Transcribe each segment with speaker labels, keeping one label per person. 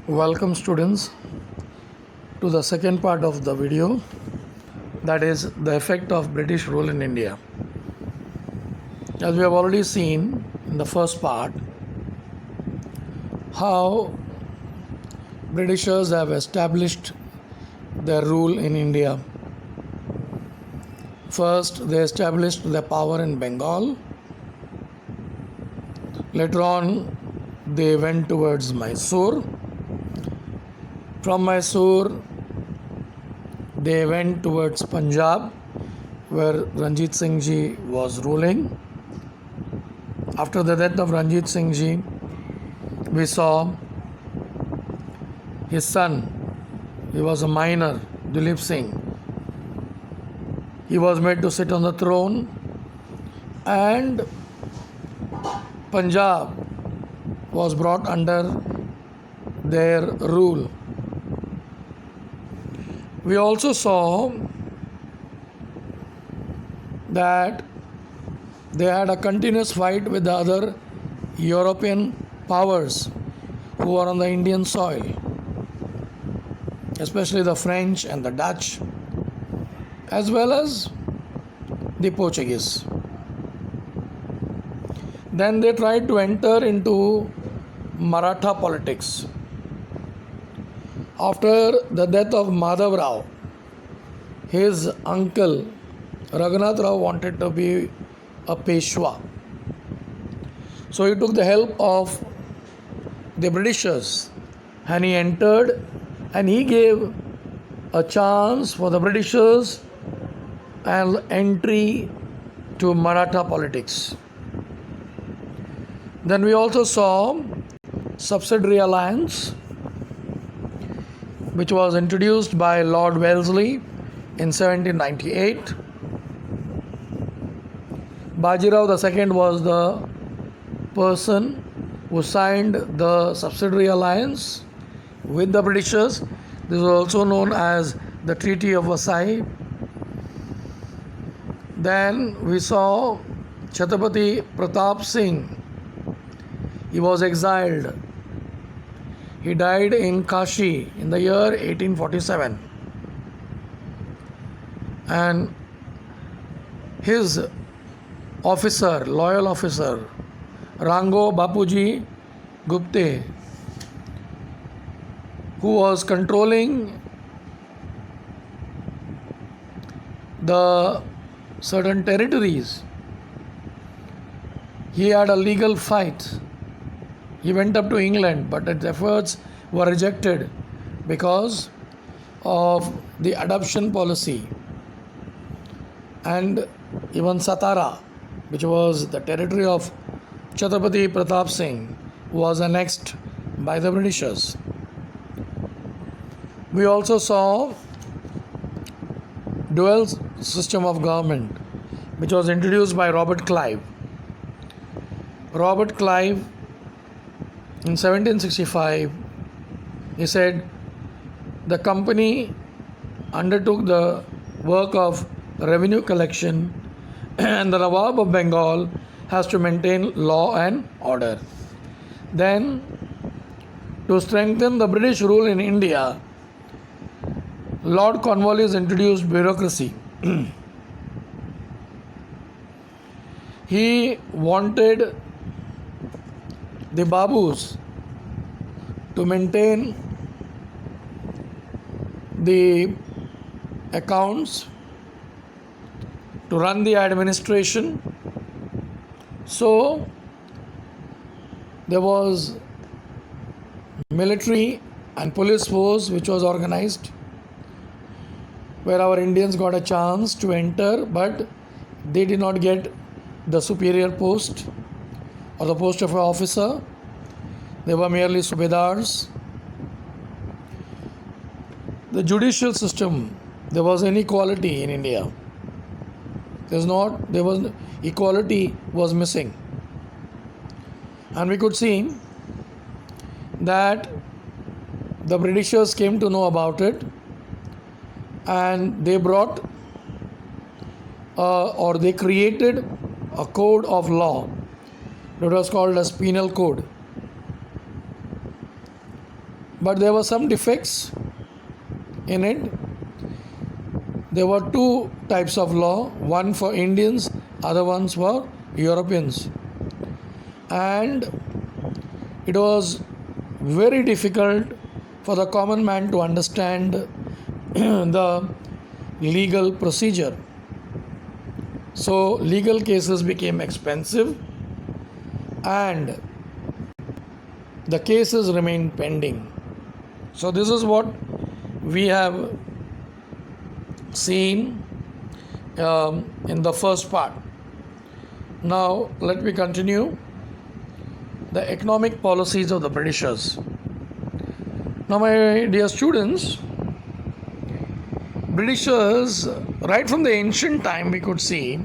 Speaker 1: Welcome students to the second part of the video, that is the effect of British rule in India. As we have already seen in the first part, how Britishers have established their rule in India. First, they established their power in Bengal. Later on, they went towards Mysore. From Mysore, they went towards Punjab, where Ranjit Singh Ji was ruling. After the death of Ranjit Singh Ji, we saw his son, he was a minor, Dilip Singh. He was made to sit on the throne, and Punjab was brought under their rule. We also saw that they had a continuous fight with the other European powers who are on the Indian soil, especially the French and the Dutch, as well as the Portuguese. Then they tried to enter into Maratha politics. After the death of Madhav Rao, his uncle Raghunath Rao wanted to be a Peshwa. So he took the help of the Britishers and he entered, and he gave a chance for the Britishers an entry to Maratha politics. Then we also saw subsidiary alliance, which was introduced by Lord Wellesley in 1798. Bajirao II was the person who signed the subsidiary alliance with the Britishers. This is also known as the Treaty of Versailles. Then we saw Chhatrapati Pratap Singh. He was exiled. He died in Kashi in the year 1847. And his officer, loyal officer, Rango Bapuji Gupte, who was controlling the certain territories, he had a legal fight. He went up to England, but his efforts were rejected because of the adoption policy. And even Satara, which was the territory of Chhatrapati Pratap Singh, was annexed by the Britishers. We also saw dual system of government, which was introduced by Robert Clive. Robert Clive, in 1765, he said the company undertook the work of revenue collection and the Nawab of Bengal has to maintain law and order. Then, to strengthen the British rule in India, Lord Cornwallis introduced bureaucracy. He wanted the Babus to maintain the accounts, to run the administration. So there was military and police force which was organized, where our Indians got a chance to enter, but they did not get the superior post or the post of an officer. They were merely subedars. The judicial system, there was inequality in India. Equality was missing. And we could see that the Britishers came to know about it, and they brought or they created a code of law that was called as Penal Code. but there were some defects in it. There were two types of law, one for Indians, other ones for Europeans. And it was very difficult for the common man to understand the legal procedure. So legal cases became expensive and the cases remained pending. So this is what we have seen in the first part. Now let me continue the economic policies of the Britishers. Now my dear students, Britishers, right from the ancient time we could see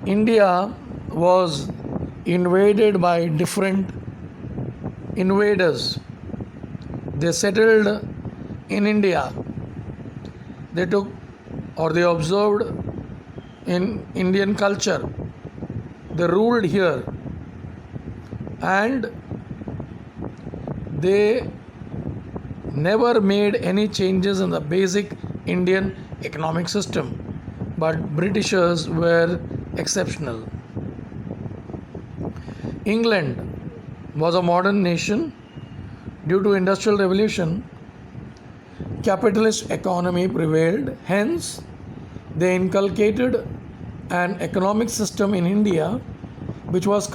Speaker 1: India was invaded by different invaders. They settled in India. They took or they observed in Indian culture. They ruled here and they never made any changes in the basic Indian economic system, but Britishers were exceptional. England was a modern nation. Due to industrial revolution, capitalist economy prevailed. Hence, they inculcated an economic system in India which was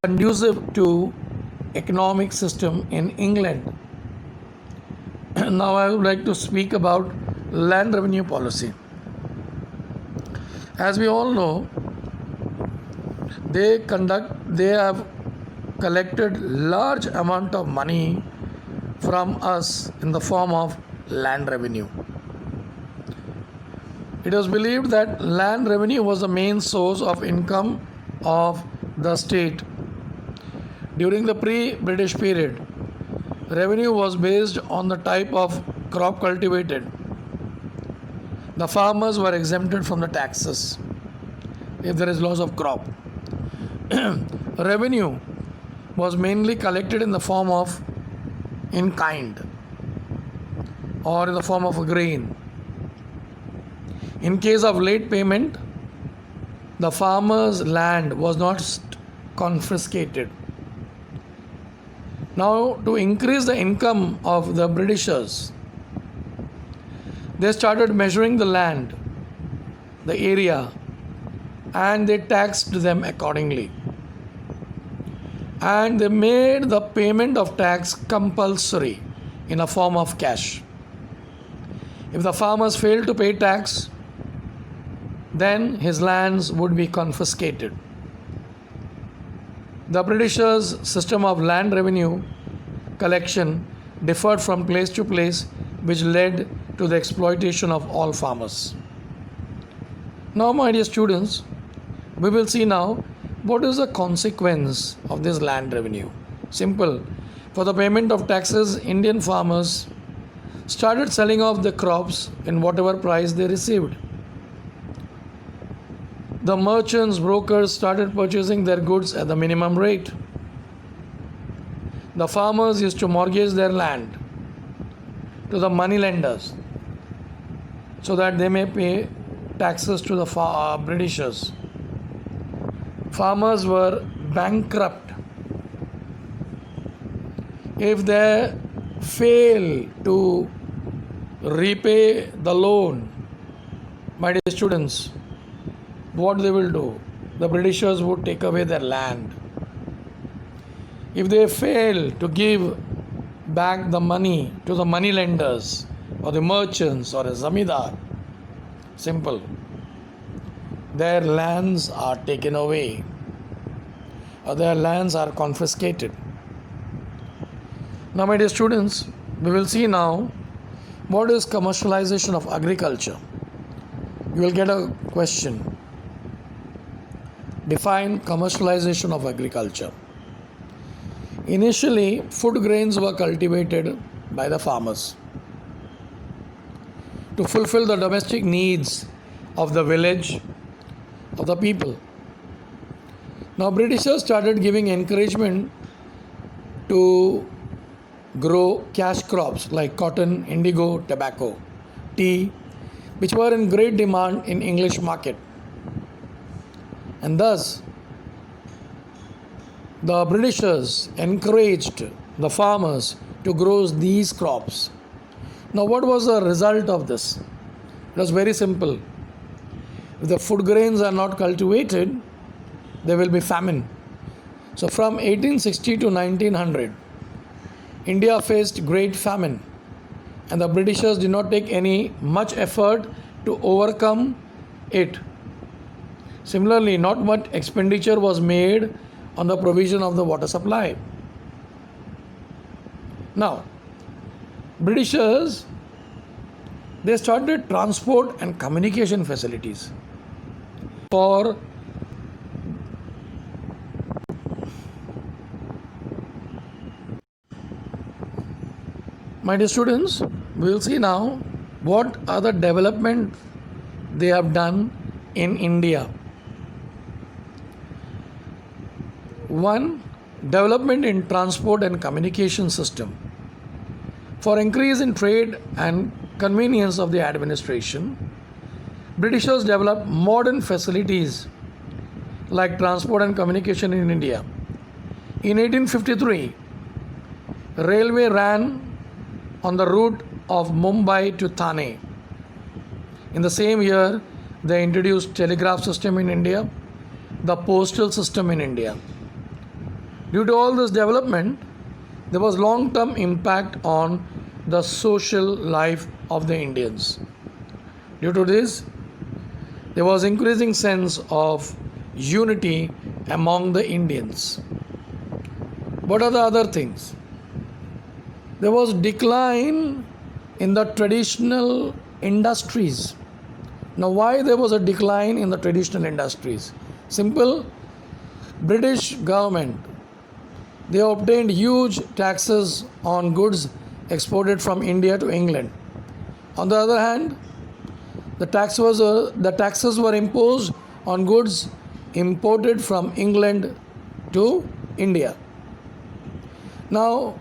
Speaker 1: conducive to economic system in England. Now I would like to speak about land revenue policy. As we all know, they have collected large amount of money from us in the form of land revenue. It was believed that land revenue was the main source of income of the state. During the pre-British period, revenue was based on the type of crop cultivated. The farmers were exempted from the taxes if there is loss of crop. Revenue was mainly collected in the form of in kind or in the form of a grain. In case of late payment, the farmer's land was not confiscated. Now, to increase the income of the Britishers, they started measuring the land, the area, and they taxed them accordingly. And they made the payment of tax compulsory in a form of cash. If the farmers failed to pay tax, then his lands would be confiscated. The Britishers' system of land revenue collection differed from place to place, which led to the exploitation of all farmers. Now, my dear students, we will see now what is the consequence of this land revenue. Simple. For the payment of taxes, Indian farmers started selling off the crops in whatever price they received. The merchants, brokers started purchasing their goods at the minimum rate. The farmers used to mortgage their land to the money lenders so that they may pay taxes to the Britishers. Farmers were bankrupt if they fail to repay the loan. My dear students, what they will do? The Britishers would take away their land. If they fail to give back the money to the money lenders or the merchants or a zamindar, simple, their lands are taken away or their lands are confiscated. Now, my dear students, we will see now what is commercialization of agriculture. You will get a question. Define commercialization of agriculture. Initially, food grains were cultivated by the farmers to fulfill the domestic needs of the village, of the people. Now, Britishers started giving encouragement to grow cash crops like cotton, indigo, tobacco, tea, which were in great demand in English market. And thus, the Britishers encouraged the farmers to grow these crops. Now, what was the result of this? It was very simple. If the food grains are not cultivated, there will be famine. So, from 1860 to 1900, India faced great famine, and the Britishers did not take any much effort to overcome it. Similarly, not much expenditure was made on the provision of the water supply. Now, Britishers, they started transport and communication facilities for my dear students. We will see now what are the development they have done in India. One, development in transport and communication system. For increase in trade and convenience of the administration, Britishers developed modern facilities like transport and communication in India. In 1853, railway ran on the route of Mumbai to Thane. In the same year, they introduced telegraph system in India, the postal system in India. Due to all this development, there was long-term impact on the social life of the Indians. Due to this, there was increasing sense of unity among the Indians. What are the other things? There was decline in the traditional industries. Now, why there was a decline in the traditional industries? Simple. British government, they obtained huge taxes on goods exported from India to England. On the other hand, the taxes were imposed on goods imported from England to India. Now,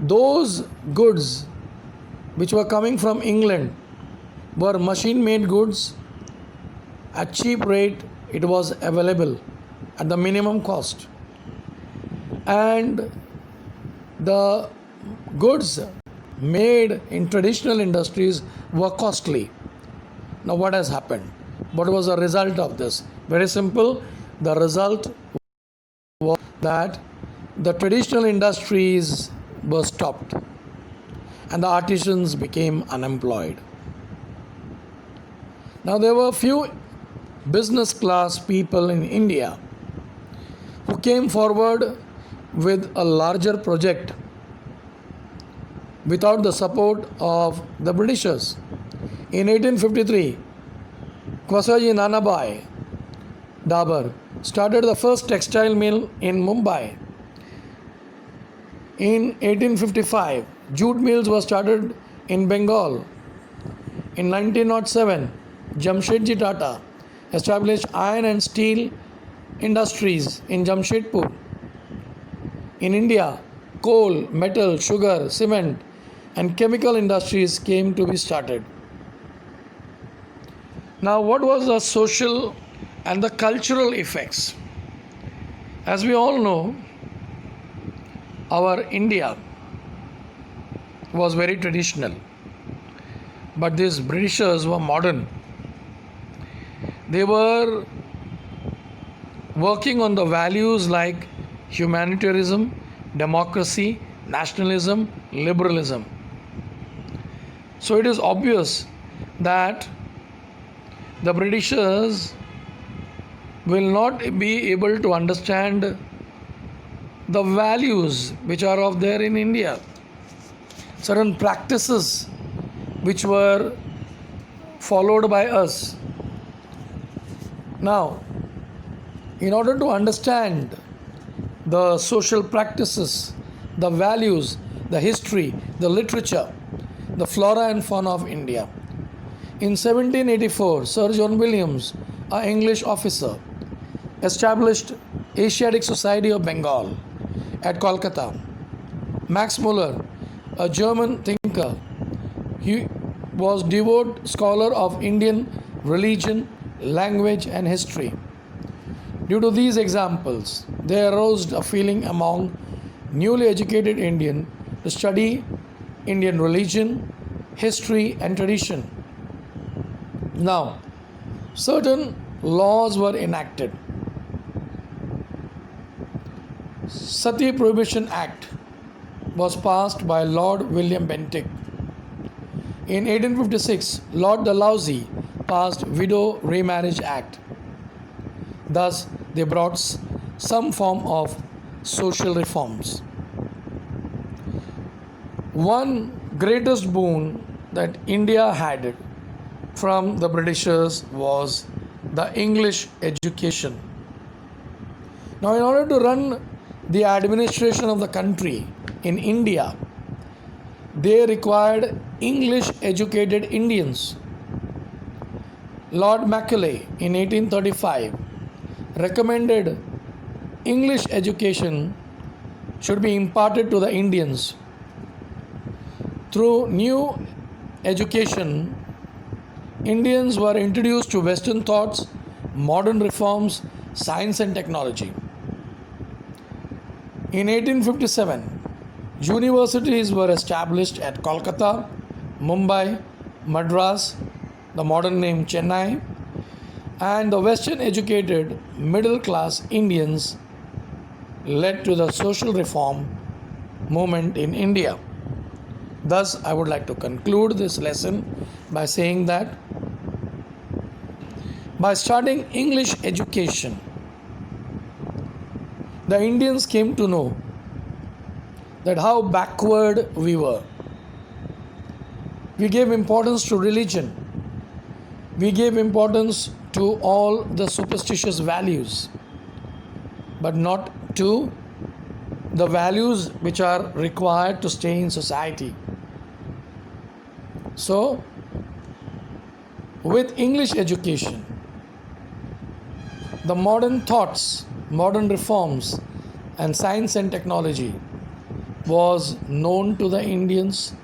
Speaker 1: those goods which were coming from England were machine-made goods at cheap rate. It was available at the minimum cost, and the goods made in traditional industries were costly. Now, what has happened? What was the result of this? Very simple. The result was that the traditional industries were stopped and the artisans became unemployed. Now, there were few business class people in India who came forward with a larger project without the support of the Britishers. In 1853, Kwasaji Nanabai Dabar started the first textile mill in Mumbai. In 1855, jute mills were started in Bengal. In 1907, Jamshedji Tata established iron and steel industries in Jamshedpur. In India, coal, metal, sugar, cement, and chemical industries came to be started. Now, what was the social and the cultural effects? As we all know, our India was very traditional, but these Britishers were modern. They were working on the values like humanitarianism, democracy, nationalism, liberalism. So it is obvious that the Britishers will not be able to understand the values which are of there in India. Certain practices which were followed by us. Now, in order to understand the social practices, the values, the history, the literature, the flora and fauna of India, in 1784, Sir John Williams, an English officer, established Asiatic Society of Bengal at Kolkata. Max Muller a German thinker. He was devout scholar of Indian religion, language and history. Due to these examples, there arose a feeling among newly educated Indian to study Indian religion, history and tradition. Now, certain laws were enacted. Sati Prohibition Act was passed by Lord William Bentinck. In 1856, Lord Dalhousie passed Widow Remarriage Act. Thus, they brought some form of social reforms. One greatest boon that India had from the Britishers was the English education. Now, in order to run the administration of the country in India, they required English educated Indians. Lord Macaulay in 1835 recommended English education should be imparted to the Indians. Through new education, Indians were introduced to Western thoughts, modern reforms, science and technology. In 1857, universities were established at Kolkata, Mumbai, Madras, the modern name Chennai, and the Western educated middle class Indians led to the social reform movement in India. Thus, I would like to conclude this lesson by saying that by starting English education, the Indians came to know that how backward we were. We gave importance to religion. We gave importance to all the superstitious values, but not to the values which are required to stay in society. So, with English education, the modern thoughts, modern reforms, and science and technology was known to the Indians.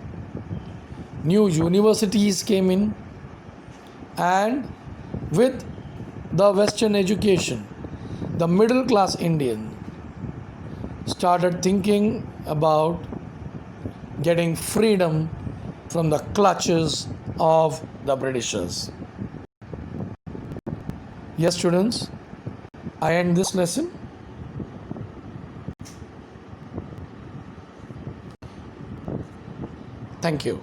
Speaker 1: New universities came in, and with the Western education, the middle class Indian started thinking about getting freedom from the clutches of the Britishers. Yes, students, I end this lesson. Thank you.